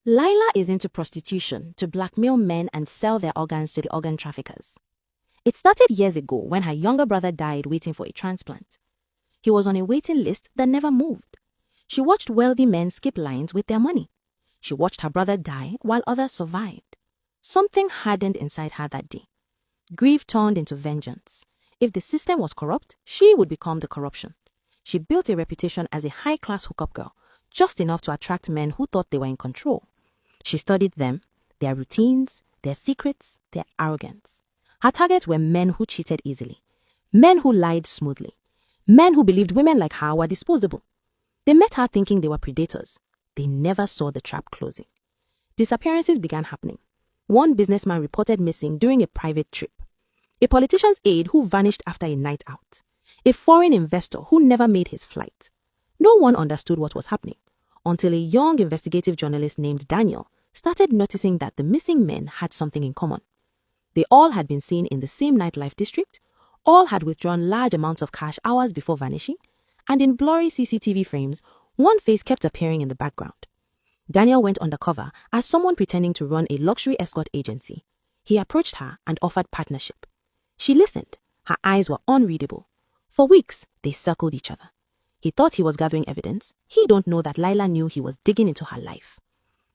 Lila is into prostitution to blackmail men and sell their organs to the organ traffickers. It started years ago when her younger brother died waiting for a transplant. He was on a waiting list that never moved. She watched wealthy men skip lines with their money. She watched her brother die while others survived. Something hardened inside her that day. Grief turned into vengeance. If the system was corrupt, she would become the corruption. She built a reputation as a high-class hookup girl, just enough to attract men who thought they were in control. She studied them, their routines, their secrets, their arrogance. Her targets were men who cheated easily, men who lied smoothly, men who believed women like her were disposable. They met her thinking they were predators. They never saw the trap closing. Disappearances began happening. One businessman reported missing during a private trip. A politician's aide who vanished after a night out. A foreign investor who never made his flight. No one understood what was happening until a young investigative journalist named Daniel started noticing that the missing men had something in common. They all had been seen in the same nightlife district, all had withdrawn large amounts of cash hours before vanishing, and in blurry CCTV frames, one face kept appearing in the background. Daniel went undercover as someone pretending to run a luxury escort agency. He approached her and offered partnership. She listened. Her eyes were unreadable. For weeks, they circled each other. He thought he was gathering evidence. He don't know that Lila knew he was digging into her life.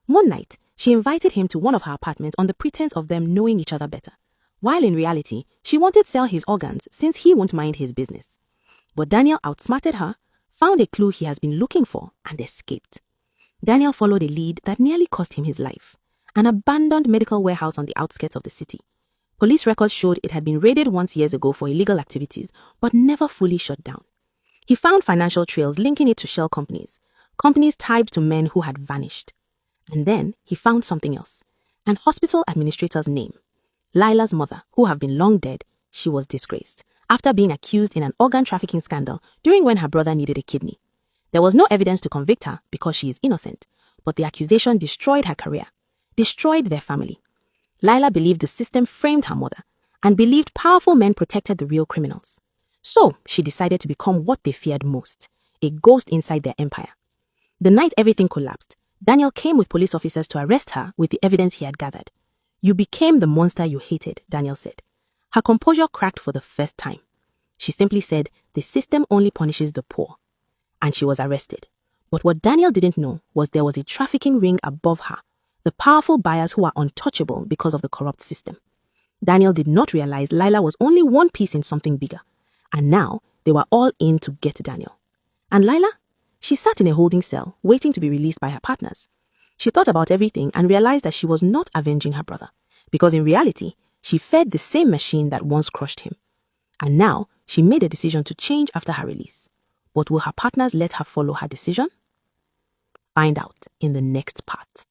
One night, she invited him to one of her apartments on the pretense of them knowing each other better, while in reality, she wanted to sell his organs since he won't mind his business. But Daniel outsmarted her, found a clue he has been looking for, and escaped. Daniel followed a lead that nearly cost him his life, an abandoned medical warehouse on the outskirts of the city. Police records showed it had been raided once years ago for illegal activities, but never fully shut down. He found financial trails linking it to shell companies tied to men who had vanished. And then he found something else, an hospital administrator's name. Lila's mother, who had been long dead, she was disgraced after being accused in an organ trafficking scandal during when her brother needed a kidney. There was no evidence to convict her because she is innocent, but the accusation destroyed her career, destroyed their family. Lila believed the system framed her mother and believed powerful men protected the real criminals. So she decided to become what they feared most, a ghost inside their empire. The night everything collapsed, Daniel came with police officers to arrest her with the evidence he had gathered. "You became the monster you hated," Daniel said. Her composure cracked for the first time. She simply said, "The system only punishes the poor." And she was arrested. But what Daniel didn't know was there was a trafficking ring above her, the powerful buyers who are untouchable because of the corrupt system. Daniel did not realize Lila was only one piece in something bigger. And now, they were all in to get Daniel. And Lila? She sat in a holding cell, waiting to be released by her partners. She thought about everything and realized that she was not avenging her brother, because in reality, she fed the same machine that once crushed him. And now, she made a decision to change after her release. But will her partners let her follow her decision? Find out in the next part.